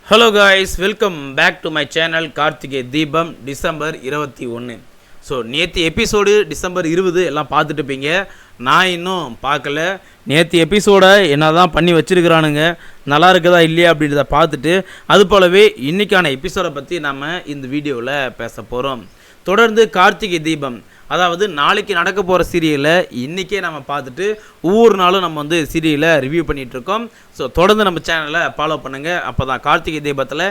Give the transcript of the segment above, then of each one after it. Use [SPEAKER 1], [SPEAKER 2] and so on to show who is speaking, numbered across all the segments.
[SPEAKER 1] Hello guys, welcome back to my channel Karthigai Deepam. December 21. So நேற்று episode December 20 எல்லாம் பார்த்துட்டு இருப்பீங்க. நான் இன்னும் பார்க்கல. நேற்று எபிசோடை என்ன தான் பண்ணி வச்சுருக்கிறானுங்க, நல்லா இருக்குதா இல்லையா அப்படின்றத பார்த்துட்டு, அது போலவே இன்றைக்கான எபிசோடை பற்றி நம்ம இந்த வீடியோவில் பேச போகிறோம். தொடர்ந்து கார்த்திகை தீபம், அதாவது நாளைக்கு நடக்க போகிற சீரியலை இன்றைக்கே நம்ம பார்த்துட்டு ஒவ்வொரு நாளும் நம்ம வந்து சீரியலை ரிவ்யூ பண்ணிகிட்ருக்கோம். ஸோ தொடர்ந்து நம்ம சேனலை ஃபாலோ பண்ணுங்கள். அப்போ தான் கார்த்திகை தீபத்தில்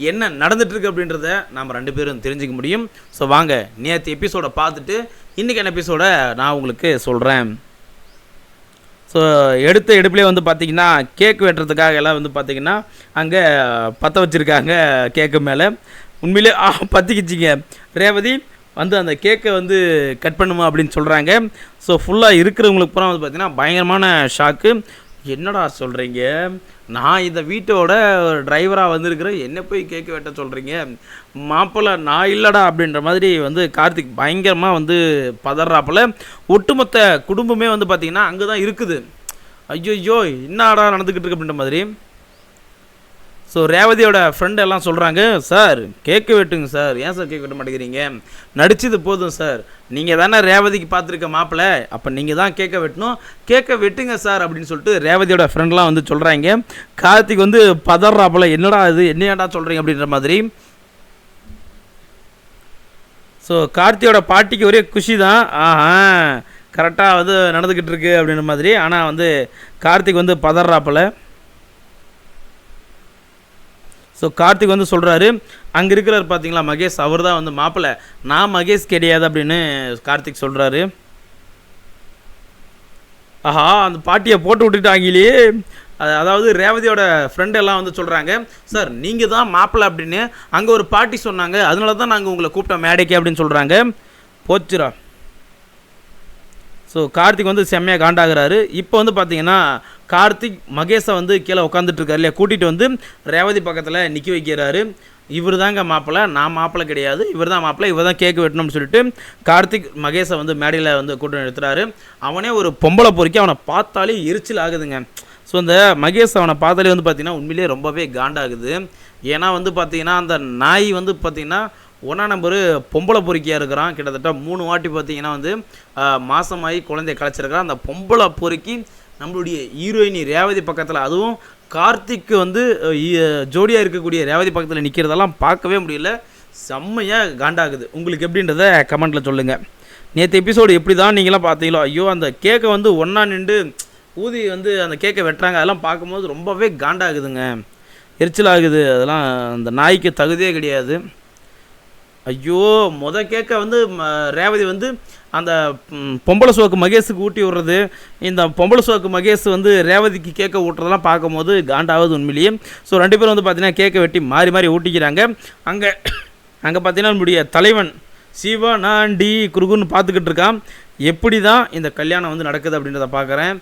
[SPEAKER 1] என்ன நடந்துகிட்ருக்கு அப்படின்றத நம்ம ரெண்டு பேரும் தெரிஞ்சுக்க முடியும். ஸோ வாங்க நேற்று எபிசோடை பார்த்துட்டு இன்றைக்கான எபிசோடை நான் உங்களுக்கு சொல்கிறேன். ஸோ எடுப்பிலே வந்து பார்த்திங்கன்னா கேக் வெட்டுறதுக்காக எல்லாம் வந்து பார்த்திங்கன்னா அங்கே பற்ற வச்சுருக்காங்க. கேக்கு மேலே உண்மையிலே பற்றிக்கிச்சிங்க. ரேவதி வந்து அந்த கேக்கை வந்து கட் பண்ணுமா அப்படின்னு சொல்கிறாங்க. ஸோ ஃபுல்லாக இருக்கிறவங்களுக்கு பூரா வந்து பார்த்திங்கன்னா பயங்கரமான ஷாக்கு. என்னடா சொல்கிறீங்க, நான் இந்த வீட்டோட டிரைவராக வந்திருக்கிறேன், என்ன போய் கேக்கு வெட்ட சொல்கிறீங்க, மாப்பிள்ளை நான் இல்லைடா அப்படின்ற மாதிரி வந்து கார்த்திக் பயங்கரமாக வந்து பதறாப்பில். ஒட்டுமொத்த குடும்பமே வந்து பார்த்திங்கன்னா அங்கே தான் இருக்குது. ஐயோ என்னடா நடந்துக்கிட்டு இருக்கு அப்படின்ற மாதிரி. ஸோ ரேவதியோட ஃப்ரெண்டு எல்லாம் சொல்கிறாங்க, சார் கேக்கு வெட்டுங்க சார், ஏன் சார் கேக் வெட்ட மாட்டேங்கிறீங்க, நடிச்சது போதும் சார், நீங்கள் தானே ரேவதிக்கு பார்த்துருக்க மாப்பிள்ளை, அப்போ நீங்கள் தான் கேக்கை வெட்டணும், கேக்கை வெட்டுங்க சார் அப்படின்னு சொல்லிட்டு ரேவதியோட ஃப்ரெண்ட்லாம் வந்து சொல்கிறாங்க. கார்த்திக் வந்து பதறாப்பில், என்னடா இது என்னடா சொல்கிறீங்க அப்படின்ற மாதிரி. ஸோ கார்த்தியோட பாட்டிக்கு ஒரே குஷி தான், கரெக்டாக வந்து நடந்துக்கிட்டு இருக்கு அப்படின்ற மாதிரி. ஆனால் வந்து கார்த்திக் வந்து பதறாப்பில். ஸோ கார்த்திக் வந்து சொல்கிறாரு, அங்கே இருக்கிறார் பார்த்தீங்களா மகேஷ், அவர் தான் வந்து மாப்பிள்ளை, நான் மகேஷ் கிடையாது அப்படின்னு கார்த்திக் சொல்கிறாரு. அந்த பாட்டியை போட்டு விட்டுட்டாங்களே. அதாவது ரேவதியோட ஃப்ரெண்டு எல்லாம் வந்து சொல்கிறாங்க, சார் நீங்கள் தான் மாப்பிள்ளை அப்படின்னு அங்கே ஒரு பாட்டி சொன்னாங்க, அதனால தான் நாங்கள் உங்களை கூப்பிட்டோம் மேடைக்கு அப்படின்னு சொல்கிறாங்க. போச்சுரா. ஸோ கார்த்திக் வந்து செம்மையாக காண்டாகிறாரு. இப்போ வந்து பார்த்தீங்கன்னா கார்த்திக் மகேஷை வந்து கீழே உட்காந்துட்ருக்காரு இல்லையா, கூட்டிகிட்டு வந்து ரேவதி பக்கத்தில் நிற்க வைக்கிறாரு. இவர் தாங்க மாப்பிள்ளை, நான் மாப்பிள்ளை கிடையாது, இவர் தான் மாப்பிள்ளை, இவர் தான் கேக்கு வெட்டணும்னு சொல்லிட்டு கார்த்திக் மகேஷை வந்து மேடையில் வந்து கூட்டம் எடுத்துகிறாரு. அவனே ஒரு பொம்பளை பொறுக்கி, அவனை பார்த்தாலே எரிச்சல் ஆகுதுங்க. ஸோ அந்த மகேஷ் அவனை பார்த்தாலே வந்து பார்த்திங்கன்னா உண்மையிலே ரொம்பவே காண்டாகுது. ஏன்னா வந்து பார்த்திங்கன்னா அந்த நாய் வந்து பார்த்திங்கன்னா ஒன்றா நம்பர் பொம்பளை பொறுக்கியாக இருக்கிறான். கிட்டத்தட்ட 3 வாட்டி பார்த்திங்கன்னா வந்து மாதமாகி குழந்தைய கலைச்சிருக்கிறான். அந்த பொம்பளை பொறுக்கி நம்மளுடைய ஹீரோயினி ரேவதி பக்கத்தில், அதுவும் கார்த்திக்கு வந்து ஜோடியாக இருக்கக்கூடிய ரேவதி பக்கத்தில் நிற்கிறதெல்லாம் பார்க்கவே முடியல. செம்மையாக காண்டாகுது. உங்களுக்கு எப்படின்றத கமெண்ட்டில் சொல்லுங்கள். நேற்று எபிசோடு எப்படி தான் நீங்களாம் பார்த்தீங்களோ, ஐயோ அந்த கேக்கை வந்து ஒன்றா நின்று ஊதி வந்து அந்த கேக்கை வெட்டுறாங்க, அதெல்லாம் பார்க்கும்போது ரொம்பவே காண்டாகுதுங்க, எரிச்சல் ஆகுது. அதெல்லாம் அந்த நாய்க்கு தகுதியே கிடையாது. ஐயோ கேட்க வந்து ரேவதி வந்து அந்த பொம்பளை சோக்கு மகேஷுக்கு ஊட்டி விடுறது, இந்த பொம்பளை சோக்கு மகேஷ் வந்து ரேவதிக்கு கேட்க ஊட்டுறதெல்லாம் பார்க்கும்போது காண்டாவது உண்மையிலேயே. ஸோ 2 பேரும் வந்து பார்த்திங்கன்னா கேக்கை வெட்டி மாறி மாறி ஊட்டிக்கிறாங்க. அங்கே பார்த்திங்கன்னா நம்முடைய தலைவன் சிவா நான் டி குறுகுன்னு பார்த்துக்கிட்டு இருக்கான். எப்படி தான் இந்த கல்யாணம் வந்து நடக்குது அப்படின்றத பார்க்குறேன்.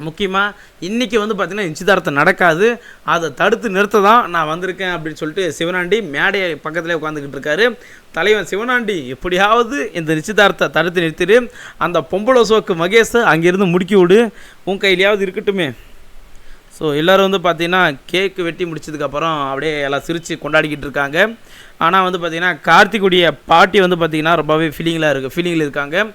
[SPEAKER 1] முக்கியமாக இன்றைக்கி வந்து பார்த்திங்கன்னா நிச்சயதார்த்தம் நடக்காது, அதை தடுத்து நிறுத்த தான் நான் வந்திருக்கேன் அப்படின்னு சொல்லிட்டு சிவனாண்டி மேடையை பக்கத்துலேயே உட்காந்துக்கிட்டு இருக்காரு. தலைவன் சிவனாண்டி எப்படியாவது இந்த நிச்சயதார்த்தத்தை தடுத்து நிறுத்திடு, அந்த பொம்பளை சோக்கு மகேஷை அங்கேருந்து முடுக்கி விடு, உன் கையிலையாவது இருக்கட்டுமே. ஸோ எல்லோரும் வந்து பார்த்திங்கன்னா கேக்கு வெட்டி முடிச்சதுக்கப்புறம் அப்படியே எல்லாம் சிரித்து கொண்டாடிக்கிட்டு இருக்காங்க. ஆனால் வந்து பார்த்திங்கன்னா கார்த்திக்குடைய பாட்டி வந்து பார்த்திங்கன்னா ரொம்பவே ஃபீலிங்கில் இருக்காங்க.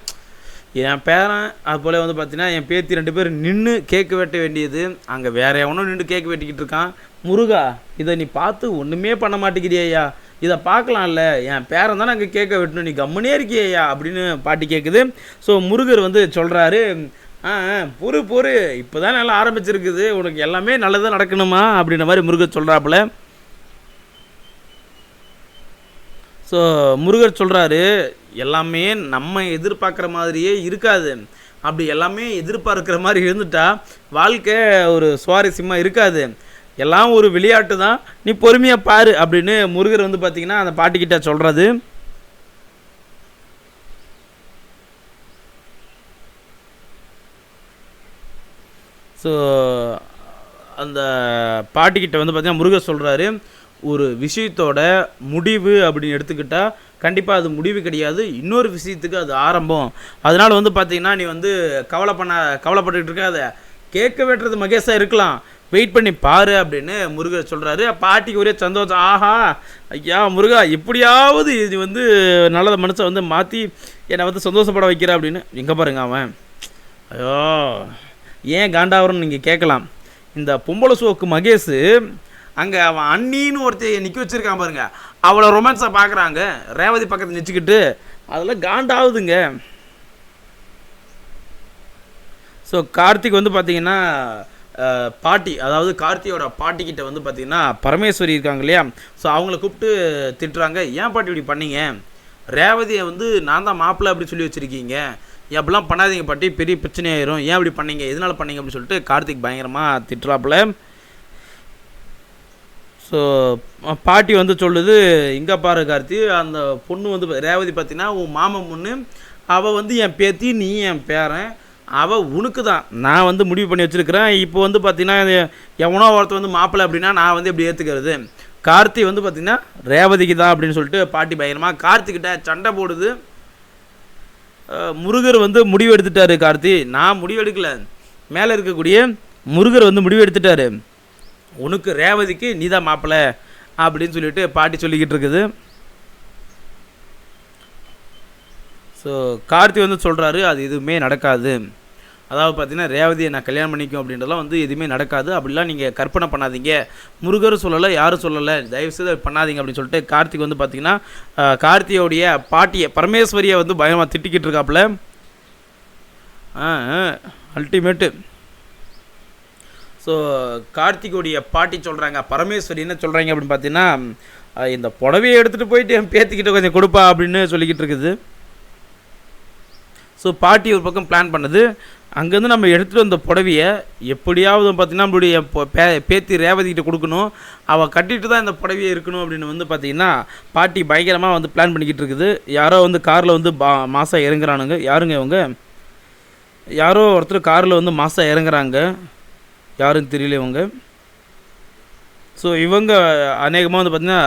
[SPEAKER 1] என் பேரன் அது போல் வந்து பார்த்தீங்கன்னா என் பேத்தி 2 பேர் நின்று கேக்கு வெட்ட வேண்டியது, அங்கே வேறு எவனும் நின்று கேக்கு வெட்டிக்கிட்டு இருக்கான். முருகா, இதை நீ பார்த்து ஒன்றுமே பண்ண மாட்டேங்கிறியா, இதை பார்க்கலாம்ல, என் பேரன் தானே அங்கே கேக்கை வெட்டணும், நீ கம்முனே இருக்கியா அப்படின்னு பாட்டி கேட்குது. ஸோ முருகர் வந்து சொல்கிறாரு, பொறு இப்போ தான் நல்லா ஆரம்பிச்சிருக்குது, உனக்கு எல்லாமே நல்லதாக நடக்கணுமா அப்படின்ற மாதிரி முருகர் சொல்கிறாப்புல. ஸோ முருகர் சொல்கிறாரு, எல்லாமே நம்ம எதிர்பார்க்குற மாதிரியே இருக்காது, அப்படி எல்லாமே எதிர்பார்க்குற மாதிரி இருந்துட்டா வாழ்க்கை ஒரு சுவாரஸ்யமாக இருக்காது, எல்லாம் ஒரு விளையாட்டு தான், நீ பொறுமையாக பாரு அப்படின்னு முருகர் வந்து பார்த்திங்கன்னா அந்த பாட்டிக்கிட்ட சொல்கிறது. ஸோ அந்த பாட்டிக்கிட்ட வந்து பார்த்திங்கன்னா முருகர் சொல்கிறாரு, ஒரு விஷயத்தோட முடிவு அப்படின்னு எடுத்துக்கிட்டால் கண்டிப்பாக அது முடிவு கிடையாது, இன்னொரு விஷயத்துக்கு அது ஆரம்பம். அதனால் வந்து பார்த்திங்கன்னா நீ வந்து கவலைப்பட்டுக்கிட்டு இருக்காத, கேட்க வெட்டுறது மகேஷாக இருக்கலாம், வெயிட் பண்ணி பாரு அப்படின்னு முருகர் சொல்கிறாரு. பாட்டிக்கு ஒரே சந்தோஷம். ஆஹா ஐயா முருகா, எப்படியாவது இது வந்து நல்ல மனுஷன் வந்து மாற்றி என்னை வந்து சந்தோஷப்பட வைக்கிற அப்படின்னு. எங்கே பாருங்க அவன், ஐயோ ஏன் காண்டாவரன்னு நீங்கள் கேட்கலாம். இந்த பொம்பளை சோக்கு மகேஷ் அங்கே அவன் அண்ணின்னு ஒருத்தைய நிற்க வச்சுருக்கான் பாருங்க, அவளை ரொமான்ஸாக பார்க்குறாங்க ரேவதி பக்கத்தில் நினச்சிக்கிட்டு, அதில் காண்டாகுதுங்க. ஸோ கார்த்திக் வந்து பார்த்திங்கன்னா பாட்டி, அதாவது கார்த்தியோட பாட்டிக்கிட்ட வந்து பார்த்திங்கன்னா பரமேஸ்வரி இருக்காங்க இல்லையா, ஸோ அவங்கள கூப்பிட்டு திட்டுறாங்க. ஏன் பாட்டி இப்படி பண்ணீங்க, ரேவதியை வந்து நான் தான் மாப்பிள்ளை அப்படி சொல்லி வச்சுருக்கீங்க, அப்படிலாம் பண்ணாதீங்க பாட்டி, பெரிய பிரச்சனையாயிரும், ஏன் அப்படி பண்ணீங்க, எதனால் பண்ணீங்க அப்படின்னு சொல்லிட்டு கார்த்திக் பயங்கரமாக திட்டுறாப்புல. ஸோ பாட்டி வந்து சொல்லுது, இங்கே பாரு கார்த்தி, அந்த பொண்ணு வந்து ரேவதி பார்த்தீங்கன்னா உன் மாமன் பொண்ணு, அவள் வந்து என் பேத்தி, நீ என் பேரன், அவள் உனக்கு தான் நான் வந்து முடிவு பண்ணி வச்சுருக்கிறேன். இப்போ வந்து பார்த்திங்கன்னா எவனோ ஒருத்தர் வந்து மாப்பிள்ளை அப்படின்னா நான் வந்து எப்படி ஏற்றுக்கிறது, கார்த்தி வந்து பார்த்திங்கன்னா ரேவதிக்கு தான் அப்படின்னு சொல்லிட்டு பாட்டி பயங்கரமாக கார்த்திக்கிட்ட சண்டை போடுது. முருகர் வந்து முடிவு எடுத்துட்டாரு. கார்த்தி நான் முடிவு எடுக்கலை, மேலே இருக்கக்கூடிய முருகர் வந்து முடிவு எடுத்துட்டாரு, உனக்கு ரேவதிக்கு நீ தான் மாப்பிள்ளை அப்படின்னு சொல்லிட்டு பாட்டி சொல்லிக்கிட்டு இருக்குது. ஸோ கார்த்தி வந்து சொல்கிறாரு அது எதுவுமே நடக்காது, அதாவது பார்த்தீங்கன்னா ரேவதியை நான் கல்யாணம் பண்ணிக்கும் அப்படின்றலாம் வந்து எதுவுமே நடக்காது, அப்படிலாம் நீங்கள் கற்பனை பண்ணாதீங்க, முருகர் சொல்லலை யாரும் சொல்லலை, தயவுசெய்து பண்ணாதீங்க அப்படின்னு சொல்லிட்டு கார்த்திக் வந்து பார்த்திங்கன்னா கார்த்தியோடைய பாட்டியை பரமேஸ்வரியை வந்து பயமாக திட்டிக்கிட்டு இருக்காப்புல. அல்டிமேட்டு. ஸோ கார்த்திகோடைய பாட்டி சொல்கிறாங்க, பரமேஸ்வரி என்ன சொல்கிறாங்க அப்படின்னு பார்த்தீங்கன்னா, இந்த புடவையை எடுத்துகிட்டு போயிட்டு என் பேத்திக்கிட்ட கொஞ்சம் கொடுப்பா அப்படின்னு சொல்லிக்கிட்டு இருக்குது. ஸோ பாட்டி ஒரு பக்கம் பிளான் பண்ணுது, அங்கேருந்து நம்ம எடுத்துகிட்டு வந்த புடவையை எப்படியாவது பார்த்திங்கன்னா நம்மளுடைய பேத்தி ரேவதிக்கிட்ட கொடுக்கணும், அவள் கட்டிட்டு தான் இந்த புடவையை இருக்கணும் அப்படின்னு வந்து பார்த்திங்கன்னா பாட்டி பயங்கரமாக வந்து பிளான் பண்ணிக்கிட்டு இருக்குது. யாரோ வந்து காரில் வந்து மாதம் இறங்குறானுங்க, யாருங்க இவங்க, யாரோ ஒருத்தர் காரில் வந்து மாதம் இறங்குறாங்க, யாருன்னு தெரியல இவங்க. ஸோ இவங்க அநேகமாக வந்து பார்த்திங்கன்னா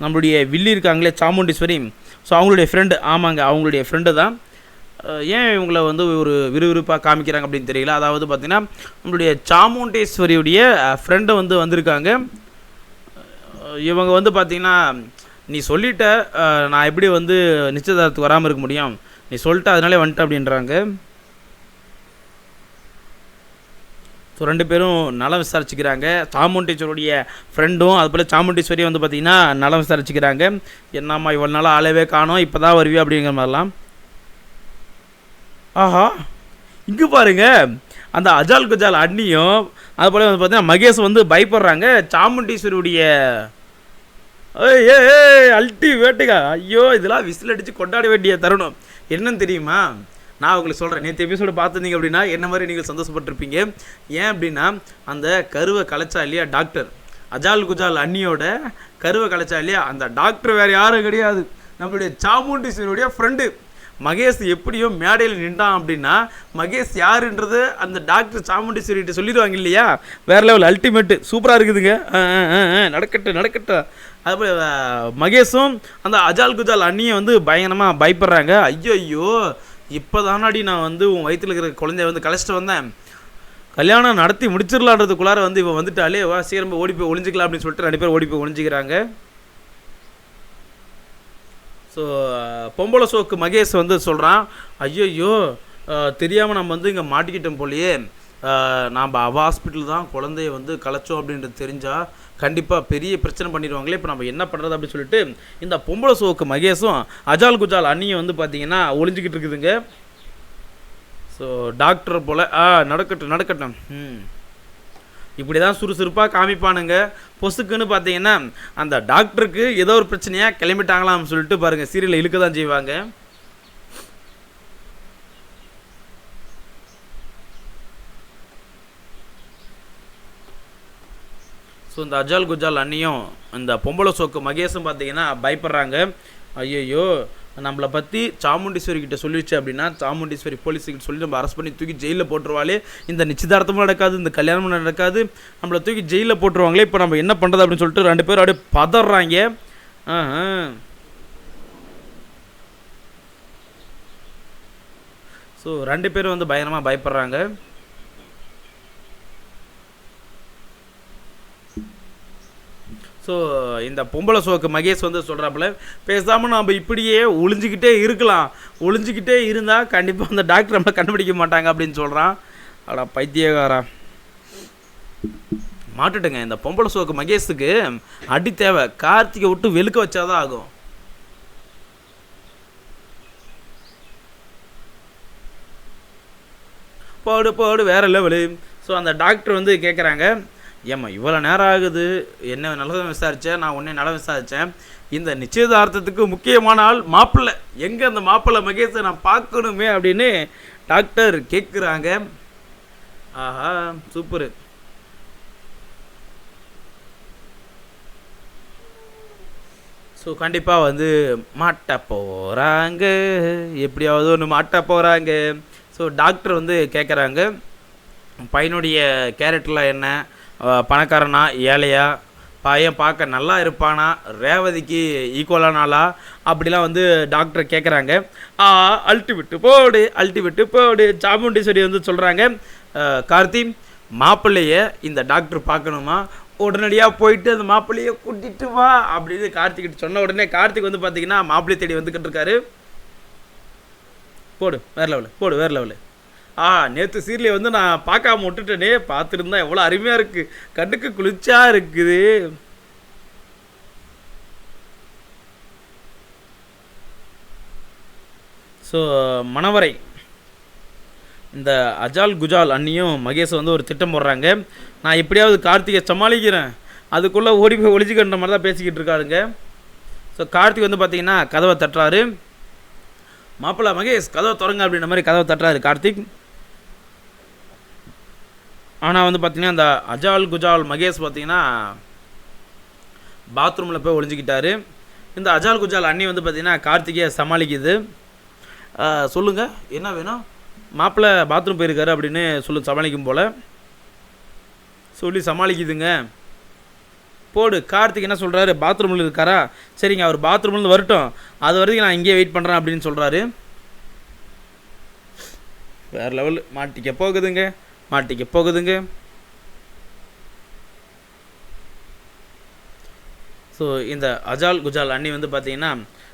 [SPEAKER 1] நம்மளுடைய வில்லி இருக்காங்களே சாமுண்டீஸ்வரி, ஸோ அவங்களுடைய ஃப்ரெண்டு, ஆமாங்க அவங்களுடைய ஃப்ரெண்டு தான். ஏன் இவங்களை வந்து ஒரு விறுவிறுப்பாக காமிக்கிறாங்க அப்படின்னு தெரியல. அதாவது பார்த்திங்கன்னா நம்மளுடைய சாமுண்டேஸ்வரியுடைய ஃப்ரெண்டு வந்து வந்திருக்காங்க. இவங்க வந்து பார்த்திங்கன்னா நீ சொல்லிட்ட, நான் எப்படி வந்து நிச்சயதார்த்தத்துக்கு வராமல் இருக்க முடியும், நீ சொல்லிட்ட அதனாலே வந்துட்ட அப்படின்றாங்க. ஸோ ரெண்டு பேரும் நலம் விசாரிச்சுக்கிறாங்க, சாமுண்டீஸ்வரியுடைய ஃப்ரெண்டும் அதுபோல் சாமுண்டீஸ்வரியும் வந்து பார்த்திங்கன்னா நலம் விசாரிச்சுக்கிறாங்க. என்னம்மா இவ்வளோ நாளாக ஆளவே காணோம், இப்போ தான் வருவியா அப்படிங்கிற மாதிரிலாம். ஆஹா இங்கே பாருங்க, அந்த அஜால் குஜால் அண்ணியும் அதுபோல் வந்து பார்த்தீங்கன்னா மகேஷ் வந்து பயப்படுறாங்க சாமுண்டீஸ்வரியுடைய. அல்டிமேட்டுக்கா, ஐயோ இதெல்லாம் விசில் அடித்து கொண்டாட வேண்டிய தருணம். என்னன்னு தெரியுமா, நான் உங்களுக்கு சொல்கிறேன், நேற்று எபிசோடு பார்த்துருந்தீங்க அப்படின்னா என்ன மாதிரி நீங்கள் சந்தோஷப்பட்டிருப்பீங்க. ஏன் அப்படின்னா அந்த கருவை கலைச்சா இல்லையா டாக்டர், அஜால் குஜால் அண்ணியோட கருவை கலைச்சா இல்லையா, அந்த டாக்டர் வேறு யாரும் கிடையாது, நம்மளுடைய சாமுண்டீஸ்வரியுடைய ஃப்ரெண்டு மகேஷ். எப்படியோ மேடையில் நின்றான் அப்படின்னா மகேஷ் யாருன்றது அந்த டாக்டர் சாமுண்டீஸ்வரிகிட்ட சொல்லிடுவாங்க இல்லையா, வேறு லெவல் அல்டிமேட்டு சூப்பராக இருக்குதுங்க. நடக்கட்டும். அதுபோல் மகேஷும் அந்த அஜால் குஜால் அண்ணியை வந்து பயங்கரமாக பயப்படுறாங்க. ஐயோ இப்போ தானாடி நான் வந்து உன் வயிற்றில் இருக்கிற குழந்தைய வந்து கலைச்சிட்டு வந்தேன், கல்யாணம் நடத்தி முடிச்சிடலான்றதுக்குள்ளார வந்து இவன் வந்துட்டாலே வா சீக்கிரமாக ஓடி போய் ஒளிஞ்சிக்கலாம் அப்படின்னு சொல்லிட்டு ரெண்டு பேர் ஓடி போய் ஒளிஞ்சிக்கிறாங்க. ஸோ பொம்பளை சோக்கு மகேஷ் வந்து சொல்கிறான், ஐயோ தெரியாமல் நம்ம வந்து இங்கே மாட்டிக்கிட்டோம் போலையே, நாம் ஹாஸ்பிட்டல் தான் குழந்தைய வந்து கலைச்சோம் அப்படின்றது தெரிஞ்சால் கண்டிப்பாக பெரிய பிரச்சனை பண்ணிடுவாங்களே, இப்போ நம்ம என்ன பண்ணுறது அப்படின்னு சொல்லிட்டு இந்த பொம்பளை சோக்கு மகேஷும் அஜால் குஜால் அண்ணியும் வந்து பார்த்திங்கன்னா ஒளிஞ்சிக்கிட்டு இருக்குதுங்க. ஸோ டாக்டர் போல் நடக்கட்டும் இப்படி தான் சுறுசுறுப்பாக காமிப்பானுங்க. பொசுக்குன்னு பார்த்தீங்கன்னா அந்த டாக்டருக்கு ஏதோ ஒரு பிரச்சனையாக கிளம்பிட்டாங்களான்னு சொல்லிட்டு பாருங்கள் சீரியலில் இழுக்க தான் செய்வாங்க. ஸோ இந்த அஜால் குஜால் அண்ணியும் இந்த பொம்பளை சோக்கு மகேஷும் பார்த்தீங்கன்னா பயப்படுறாங்க. ஐயோ நம்மளை பற்றி சாமுண்டீஸ்வரி கிட்ட சொல்லிடுச்சு அப்படின்னா சாமுண்டீஸ்வரி போலீஸுக்கிட்ட சொல்லி நம்ம அரெஸ்ட் பண்ணி தூக்கி ஜெயிலில் போட்டுருவாளே, இந்த நிச்சயதார்த்தமும் நடக்காது, இந்த கல்யாணமும் நடக்காது, நம்மளை தூக்கி ஜெயிலில் போட்டுருவாங்களே, இப்போ நம்ம என்ன பண்ணுறது அப்படின்னு சொல்லிட்டு ரெண்டு பேரும் அப்படியே பதறாங்க. ஸோ ரெண்டு பேரும் வந்து பயங்கரமாக பயப்படுறாங்க. ஸோ இந்த பொம்பளை சோக்கு மகேஷ் வந்து சொல்கிறாப்புல, பேசாமல் நம்ம இப்படியே ஒளிஞ்சிக்கிட்டே இருந்தால் கண்டிப்பாக அந்த டாக்டர் நம்மளை கண்டுபிடிக்க மாட்டாங்க அப்படின்னு சொல்கிறான். அடா பைத்தியகாரா, மாட்டுட்டுங்க. இந்த பொம்பளை சோக்கு மகேஷுக்கு அடி தேவை. கார்த்திகை விட்டு வெளுக்க வச்சாதான் ஆகும். போடு வேற லெவலு. ஸோ அந்த டாக்டர் வந்து கேட்குறாங்க, ஏம்மா இவ்வளோ நேரம் ஆகுது, என்ன நல்லா விசாரித்தேன், நான் உடனே நல்லா விசாரித்தேன், இந்த நிச்சயதார்த்தத்துக்கு முக்கியமான ஆள் மாப்பிள்ளை எங்கே, அந்த மாப்பிள்ளை மகேஷை நான் பார்க்கணுமே அப்படின்னு டாக்டர் கேட்குறாங்க. ஆஹா சூப்பரு. ஸோ கண்டிப்பாக வந்து மாட்ட போகிறாங்க, எப்படியாவது ஒன்று மாட்ட போகிறாங்க. ஸோ டாக்டர் வந்து கேட்குறாங்க, பையனுடைய கேரக்டர்லாம் என்ன, பணக்காரனா ஏழையா, பையன் பார்க்க நல்லா இருப்பானா, ரேவதிக்கு ஈக்குவலானாலா அப்படிலாம் வந்து டாக்டர் கேட்குறாங்க. அல்டிவிட்டு போடு சாமுண்டீஸ்வரி வந்து சொல்கிறாங்க, கார்த்தி மாப்பிள்ளைய இந்த டாக்டர் பார்க்கணுமா, உடனடியாக போயிட்டு அந்த மாப்பிள்ளையை கூட்டிகிட்டு வா அப்படின்னு கார்த்திகிட்ட சொன்ன உடனே கார்த்திக் வந்து பார்த்தீங்கன்னா மாப்பிள்ளை தேடி வந்துக்கிட்டு இருக்காரு. போடு வேறு லெவலு. நேற்று சீரியலை வந்து நான் பார்க்காம விட்டுட்டேனே, பார்த்துருந்தா எவ்வளோ அருமையாக இருக்குது, கண்ணுக்கு குளிர்ச்சியாக இருக்குது. ஸோ மணவரை இந்த அஜால் குஜால் அண்ணியும் மகேஷ் வந்து ஒரு திட்டம் போடுறாங்க, நான் எப்படியாவது கார்த்திகை சமாளிக்கிறேன், அதுக்குள்ளே ஓடி போய் ஒளிஞ்சிக்கின்ற மாதிரி தான் பேசிக்கிட்டு இருக்காருங்க. ஸோ கார்த்திக் வந்து பார்த்தீங்கன்னா கதவை தட்டுறாரு, மாப்பிள்ளை மகேஷ் கதவை திறங்க அப்படின்ற மாதிரி கதவை தட்டுறாரு கார்த்திக். ஆனால் வந்து பார்த்திங்கன்னா அந்த அஜால் குஜால் மகேஷ் பார்த்திங்கன்னா பாத்ரூமில் போய் ஒளிஞ்சிக்கிட்டாரு. இந்த அஜால் குஜால் அண்ணி வந்து பார்த்திங்கன்னா கார்த்திகை சமாளிக்குது. சொல்லுங்கள் என்ன வேணும், மாப்பிள்ளை பாத்ரூம் போயிருக்காரு அப்படின்னு சமாளிக்கும் போல் சொல்லி சமாளிக்குதுங்க. போடு. கார்த்திக் என்ன சொல்கிறாரு, பாத்ரூமில் இருக்காரா, சரிங்க அவர் பாத்ரூம்லேருந்து வரட்டும், அது வரைக்கும் நான் இங்கேயே வெயிட் பண்ணுறேன் அப்படின்னு சொல்கிறாரு. வேறு லெவல். மாட்டிக்க போகுதுங்க. ஸோ இந்த அஜால் குஜால் அண்ணி வந்து பார்த்தீங்கன்னா,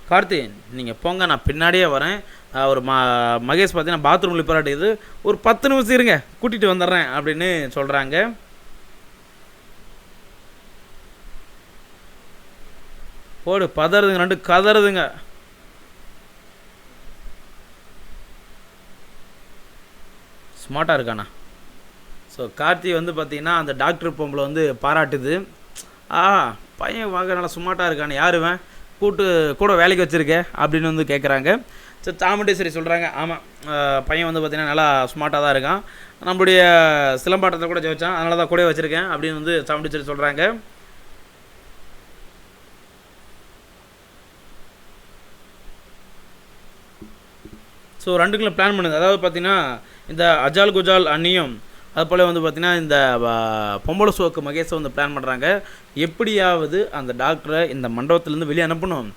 [SPEAKER 1] கார்த்தி நீங்கள் போங்க, நான் பின்னாடியே வரேன், ஒரு மகேஷ் பார்த்தீங்கன்னா பாத்ரூமில் போராட்டியது, ஒரு 10 நிமிஷம் இருங்க, கூட்டிகிட்டு வந்துடுறேன் அப்படின்னு சொல்கிறாங்க. போடு. பதறதுங்க, ரெண்டு கதறதுங்க. ஸ்மார்ட்டாக இருக்காண்ணா. ஸோ கார்த்தி வந்து பார்த்திங்கன்னா அந்த டாக்டர் பொம்பளை வந்து பாராட்டுது, பையன் வாங்க நல்லா ஸ்மார்ட்டாக இருக்கானே, யாருவேன் கூட வேலைக்கு வச்சுருக்கேன் அப்படின்னு வந்து கேட்குறாங்க. ஸோ சாமுண்டீஸ்வரி சொல்கிறாங்க, ஆமாம் பையன் வந்து பார்த்திங்கன்னா நல்லா ஸ்மார்ட்டாக தான் இருக்கான், நம்மளுடைய சிலம்பாட்டத்தை கூட ஜெயிச்சான், அதனால தான் கூட வச்சுருக்கேன் அப்படின்னு வந்து சாமுண்டீஸ்வரி சொல்கிறாங்க. ஸோ ரெண்டுக்குள்ள பிளான் பண்ணுது. அதாவது பார்த்திங்கன்னா இந்த அஜால் குஜால் அண்ணியும் அதுபோல் வந்து பார்த்திங்கன்னா இந்த பொம்பளை சோக்கு மகேஷை வந்து பிளான் பண்ணுறாங்க, எப்படியாவது அந்த டாக்டரை இந்த மண்டபத்துலேருந்து வெளியே அனுப்பணும்,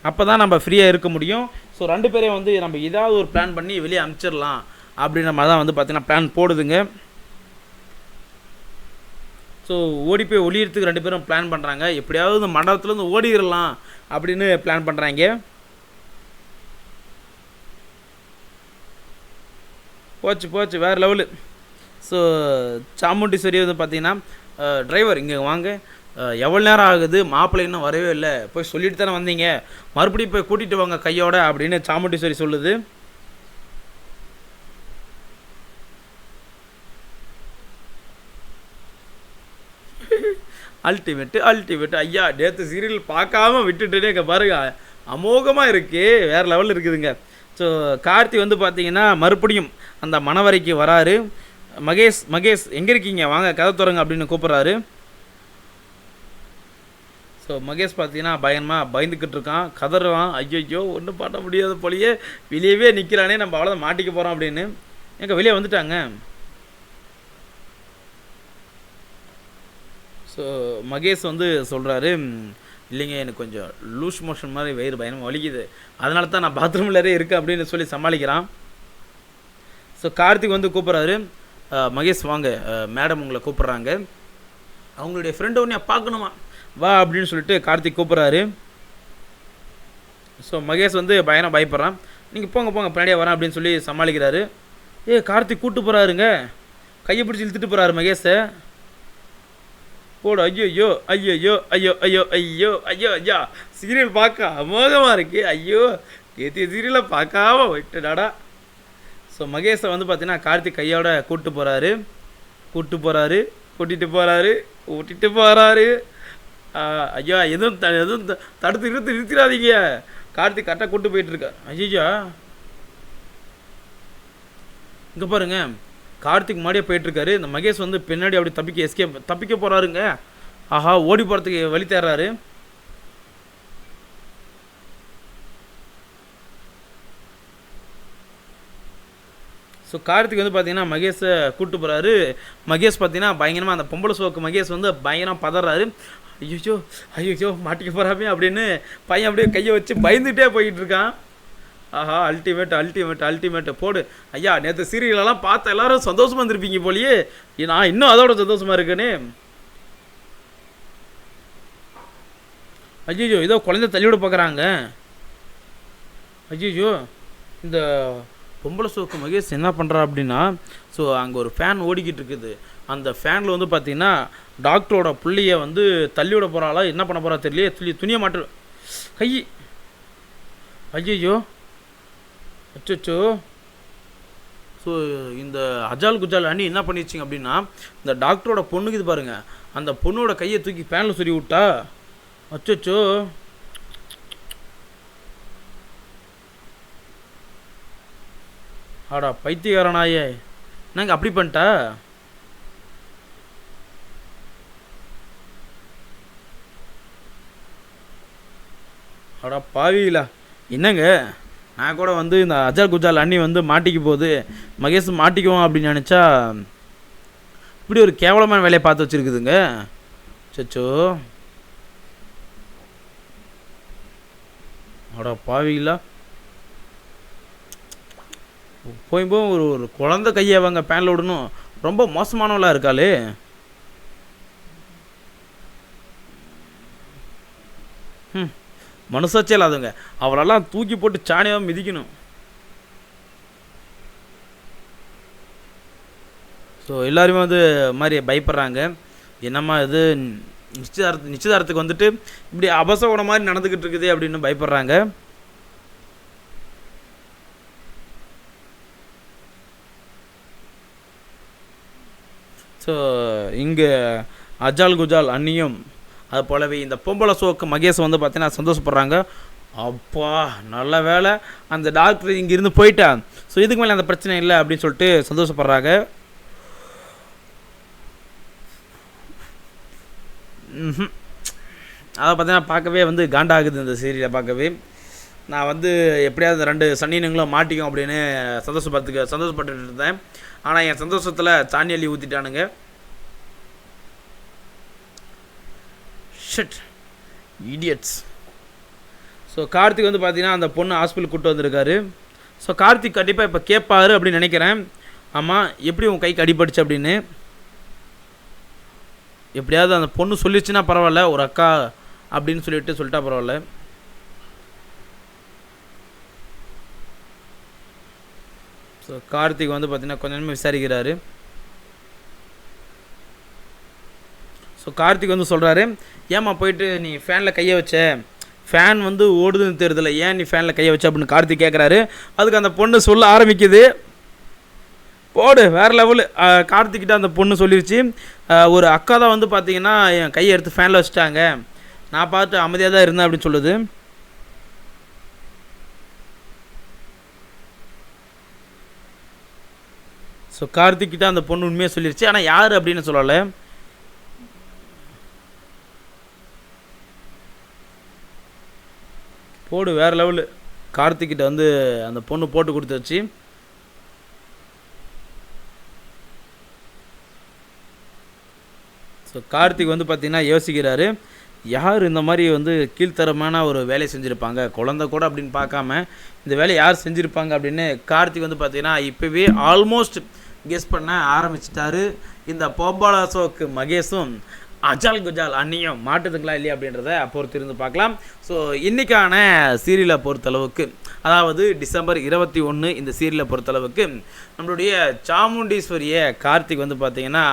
[SPEAKER 1] அப்போ தான் நம்ம ஃப்ரீயாக இருக்க முடியும். ஸோ 2 பேரையும் வந்து நம்ம ஏதாவது ஒரு பிளான் பண்ணி வெளியே அனுப்பிச்சிடலாம் அப்படின்ற மாதிரி தான் வந்து பார்த்திங்கன்னா பிளான் போடுதுங்க. ஸோ ஓடி போய் ஒளியறதுக்கு 2 பேரும் பிளான் பண்ணுறாங்க, எப்படியாவது இந்த மண்டபத்துலேருந்து ஓடிடலாம் அப்படின்னு பிளான் பண்ணுறாங்க. போச்சு வேறு லெவலு. ஸோ சாமுண்டீஸ்வரி வந்து பார்த்திங்கன்னா, டிரைவர் இங்கே வாங்க, எவ்வளோ நேரம் ஆகுது, மாப்பிள்ளை இன்னும் வரவே இல்லை, போய் சொல்லிட்டு தானே வந்தீங்க, மறுபடியும் போய் கூட்டிகிட்டு வாங்க கையோட அப்படின்னு சாமுண்டீஸ்வரி சொல்லுது. அல்டிமேட்டு ஐயா, நேற்று சீரியல் பார்க்காம விட்டுட்டுனே இங்கே பாருங்க, அமோகமாக இருக்குது, வேறு லெவலில் இருக்குதுங்க. ஸோ கார்த்தி வந்து பார்த்திங்கன்னா மறுபடியும் அந்த மணவரைக்கு வராரு. மகேஷ் எங்கே இருக்கீங்க, வாங்க கதை திறங்க அப்படின்னு கூப்பிட்றாரு. ஸோ மகேஷ் பார்த்தீங்கன்னா பயந்துக்கிட்டு இருக்கான், கதறான், ஐயோ ஒன்றும் பண்ண முடியாத போலியே, வெளியவே நிற்கிறானே, நம்ம அவ்வளோதான் மாட்டிக்க போகிறோம் அப்படின்னு. எங்கே வெளியே வந்துட்டாங்க. ஸோ மகேஷ் வந்து சொல்கிறாரு, இல்லைங்க எனக்கு கொஞ்சம் லூஸ் மோஷன் மாதிரி வயிறு பயணம் வலிக்குது, அதனால தான் நான் பாத்ரூம்லரே இருக்கேன் அப்படின்னு சொல்லி சமாளிக்கிறான். ஸோ கார்த்திக் வந்து கூப்பிட்றாரு, மகேஷ் வாங்க மேடம் உங்களை கூப்பிட்றாங்க, அவங்களுடைய ஃப்ரெண்டு ஒன்றே பார்க்கணுமா, வா அப்படின்னு சொல்லிட்டு கார்த்திக் கூப்பிட்றாரு. ஸோ மகேஷ் வந்து பயங்கரம் பயப்படுறான். நீங்கள் போங்க போங்க பின்னாடியே வரேன் அப்படின்னு சொல்லி சமாளிக்கிறாரு. கார்த்திக் கூப்பிட்டு போகிறாருங்க, கையை பிடிச்சி இழுத்துட்டு போகிறாரு மகேஷை. போடு. ஐயோ ஐயோ ஐயோ ஐயோ ஐயோ ஐயோ ஐயோ ஐயோ ஐயா, சீரியல் பார்க்க அமோகமாக இருக்கு. ஐயோ கேத்திய சீரியலை பார்க்காம விட்டுடாடா. ஸோ மகேஷை வந்து பார்த்தீங்கன்னா கார்த்திக் கையோட கூப்பிட்டு போகிறாரு. ஐயா எதுவும் தடுத்து நிறுத்திடாதீங்க. கார்த்திக் கரெக்டாக கூப்பிட்டு போயிட்டுருக்கா. ஐயா இங்கே பாருங்க, கார்த்திக் முன்னாடியே போயிட்டுருக்காரு. இந்த மகேஷ் வந்து பின்னாடி அப்படி தப்பிக்க போகிறாருங்க. ஆஹா, ஓடி போகிறதுக்கு வழி தேர்றாரு. ஸோ கார்த்திக் வந்து பார்த்தீங்கன்னா மகேஷை கூப்பிட்டு போகிறாரு. மகேஷ் பார்த்தீங்கன்னா பயங்கரமாக அந்த பொம்பளை சோக்கு மகேஷ் வந்து பயங்கரமாக பதறாரு. ஐயோ மாட்டிக்க போகிறாமே அப்படின்னு பையன் அப்படியே கையை வச்சு பயந்துகிட்டே போயிட்டு இருக்கான். ஆஹா, அல்டிமேட் போடு. ஐயா நேற்று சீரியலெல்லாம் பார்த்து எல்லாரும் சந்தோஷமாக இருந்திருப்பீங்க போலியே, நான் இன்னும் அதோட சந்தோஷமாக இருக்கேனே. ஐயோ ஏதோ குழந்தை தள்ளிவிட பார்க்குறாங்க. ஐயோ இந்த பொம்பளை சோக்கு மகேஷ் என்ன பண்ணுறா அப்படின்னா, ஸோ அங்கே ஒரு ஃபேன் ஓடிக்கிட்டு இருக்குது. அந்த ஃபேனில் வந்து பார்த்தீங்கன்னா டாக்டரோட புள்ளியை வந்து தள்ளி விட போகிறாளா, என்ன பண்ண போகிறா தெரியலையே. துணியை மாட்டு கை. ஐயோ அச்சோ. ஸோ இந்த அஜால் குஜால் அண்ணி என்ன பண்ணிச்சிங்க அப்படின்னா, இந்த டாக்டரோட பொண்ணுக்கு இது பாருங்கள், அந்த பொண்ணோட கையை தூக்கி ஃபேனில் சொல்லி விட்டா. அச்சோ. ஆடா பைத்தியக்காரனாயே, என்னங்க அப்படி பண்ணிட்டா. ஆடா பாவிங்களா, என்னங்க நான் கூட வந்து இந்த அஜால் குஜால் அண்ணி வந்து மாட்டிக்க போகுது, மகேஷ் மாட்டிக்குவோம் அப்படின்னு நினச்சா இப்படி ஒரு கேவலமான வேலையை பார்த்து வச்சுருக்குதுங்க. சச்சோ ஆடா பாவிங்களா, போய் ஒரு குழந்தை கையை அவங்க பேனில் விடணும், ரொம்ப மோசமானவளாக இருக்காளே. மனசாச்சே இல்லாதவங்க, அவளெல்லாம் தூக்கி போட்டு சாணியாக மிதிக்கணும். ஸோ எல்லாருமே வந்து மாதிரி பயப்படுறாங்க. என்னம்மா இது நிச்சயதார்த்தத்துக்கு வந்துட்டு இப்படி அபசகுண மாதிரி நடந்துக்கிட்டு இருக்குது அப்படின்னு பயப்படுறாங்க. ஸோ இங்கே அஜால் குஜால் அண்ணியும் அது போலவே இந்த பொம்பளை சோக்கு மகேஷ் வந்து பார்த்தீங்கன்னா சந்தோஷப்படுறாங்க. அப்பா நல்ல வேலை அந்த டாக்டர் இங்கேருந்து போயிட்டா, ஸோ இதுக்கு மேலே அந்த பிரச்சனை இல்லை அப்படின்னு சொல்லிட்டு சந்தோஷப்படுறாங்க. அதை பார்த்தீங்கன்னா பார்க்கவே வந்து காண்டாகுது இந்த சீரியலை பார்க்கவே. நான் வந்து எப்படியாவது 2 சன்னியனுங்களும் மாட்டிக்கும் அப்படின்னு சந்தோஷப்பட்டுட்டு இருந்தேன். ஆனால் என் சந்தோஷத்தில் சாணி அள்ளி ஊற்றிட்டானுங்க. Shit idiots. ஸோ கார்த்திக் வந்து பார்த்தீங்கன்னா அந்த பொண்ணு ஹாஸ்பிட்டலுக்கு கூப்பிட்டு வந்திருக்காரு. ஸோ கார்த்திக் கண்டிப்பாக இப்போ கேட்பாரு அப்படின்னு நினைக்கிறேன். ஆமாம் எப்படி உன் கைக்கு அடிபட்டுச்சு அப்படின்னு. எப்படியாவது அந்த பொண்ணு சொல்லிச்சுன்னா பரவாயில்ல, ஒரு அக்கா அப்படின்னு சொல்லிட்டா பரவாயில்ல. ஸோ கார்த்திக் வந்து பார்த்தீங்கன்னா கொஞ்சம் நேரமாக விசாரிக்கிறாரு. ஸோ கார்த்திக் வந்து சொல்கிறாரு, ஏம்மா போயிட்டு நீ ஃபேனில் கையை வச்ச, ஃபேன் வந்து ஓடுதுன்னு தெரியுதுல, ஏன் நீ ஃபேனில் கையை வச்ச அப்படின்னு கார்த்திக் கேட்குறாரு. அதுக்கு அந்த பொண்ணு சொல்ல ஆரம்பிக்குது. போடு வேறு லெவலு. கார்த்திக்கிட்ட அந்த பொண்ணு சொல்லிடுச்சு, ஒரு அக்கா தான் வந்து பார்த்தீங்கன்னா என் கையை எடுத்து ஃபேனில் வச்சுட்டாங்க, நான் பார்த்து அமைதியாக தான் இருந்தேன் அப்படின்னு சொல்லுது. ஸோ கார்த்திக்கிட்ட அந்த பொண்ணு உண்மையாக சொல்லிடுச்சு, ஆனால் யார் அப்படின்னு சொல்லலை. போடு வேறு லெவலு. கார்த்திக்கிட்ட வந்து அந்த பொண்ணு போட்டு கொடுத்துருச்சு. ஸோ கார்த்திக் வந்து பார்த்திங்கன்னா யோசிக்கிறாரு, யார் இந்த மாதிரி வந்து கீழ்த்தரமான ஒரு வேலையை செஞ்சுருப்பாங்க, குழந்தை கூட அப்படின்னு பார்க்காம இந்த வேலையை யார் செஞ்சுருப்பாங்க அப்படின்னு கார்த்திக் வந்து பார்த்திங்கன்னா இப்போவே ஆல்மோஸ்ட் கெஸ் பண்ண ஆரம்பிச்சிட்டாரு. இந்த பொம்பளை சோக்கு மகேஷும் அஜால் குஜால் அன்னியும் மாட்டுதுங்களா இல்லையா அப்படின்றத பொறுத்து இருந்து பார்க்கலாம். ஸோ இன்றைக்கான சீரியலை பொறுத்தளவுக்கு, அதாவது டிசம்பர் 21 இந்த சீரியலை பொறுத்தளவுக்கு நம்மளுடைய சாமுண்டீஸ்வரியை கார்த்திக் வந்து பார்த்திங்கன்னா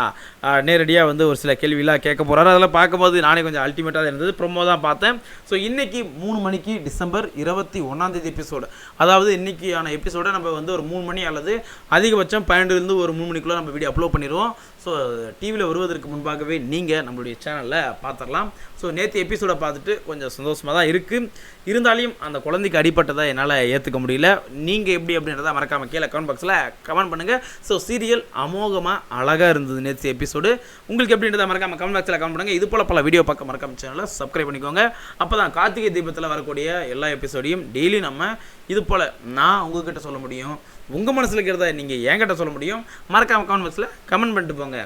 [SPEAKER 1] நேரடியாக வந்து ஒரு சில கேள்வியெலாம் கேட்க போகிறாரு. அதெல்லாம் பார்க்கும்போது நானே கொஞ்சம் அல்டிமேட்டாக தான் இருந்தது. ப்ரொமோ தான் பார்த்தேன். ஸோ இன்றைக்கி 3 மணிக்கு டிசம்பர் 21 எபிசோடு, அதாவது இன்றைக்கியான எபிசோடை நம்ம வந்து ஒரு 3 மணி அல்லது அதிகபட்சம் 12லேருந்து ஒரு 3 மணிக்குள்ளே நம்ம வீடியோ அப்லோட் பண்ணிடுவோம். ஸோ டிவியில் வருவதற்கு முன்பாகவே நீங்கள் நம்மளுடைய சேனலில் பார்த்துடலாம். ஸோ நேற்று எபிசோடை பார்த்துட்டு கொஞ்சம் சந்தோஷமாக தான் இருக்குது. இருந்தாலும் அந்த குழந்தைக்கு அடிப்பட்டதை என்னால் ஏற்றுக்க முடியல. நீங்கள் எப்படி அப்படின்றத மறக்காமல் கீழே கமெண்ட் பாக்ஸில் கமெண்ட் பண்ணுங்கள். ஸோ சீரியல் அமோகமாக அழகாக இருந்தது நேற்று எபிசோடு. உங்களுக்கு எப்படின்றத மறக்காமல் கமெண்ட் பாக்ஸில் கமெண்ட் பண்ணுங்கள். இது போல் பல வீடியோ பார்க்க மறக்காமல் சேனலை சப்ஸ்கிரைப் பண்ணிக்கோங்க. அப்போ தான் கார்த்திகை தீபத்தில் வரக்கூடிய எல்லா எபிசோடையும் டெய்லி நம்ம இது போல் நான் உங்கள்கிட்ட சொல்ல முடியும். உங்கள் மனசில் இருக்கிறத நீங்கள் என்கிட்ட சொல்ல முடியும். மறக்காமல் கமெண்ட் பாக்ஸில் கமெண்ட் பண்ணிட்டு போங்க.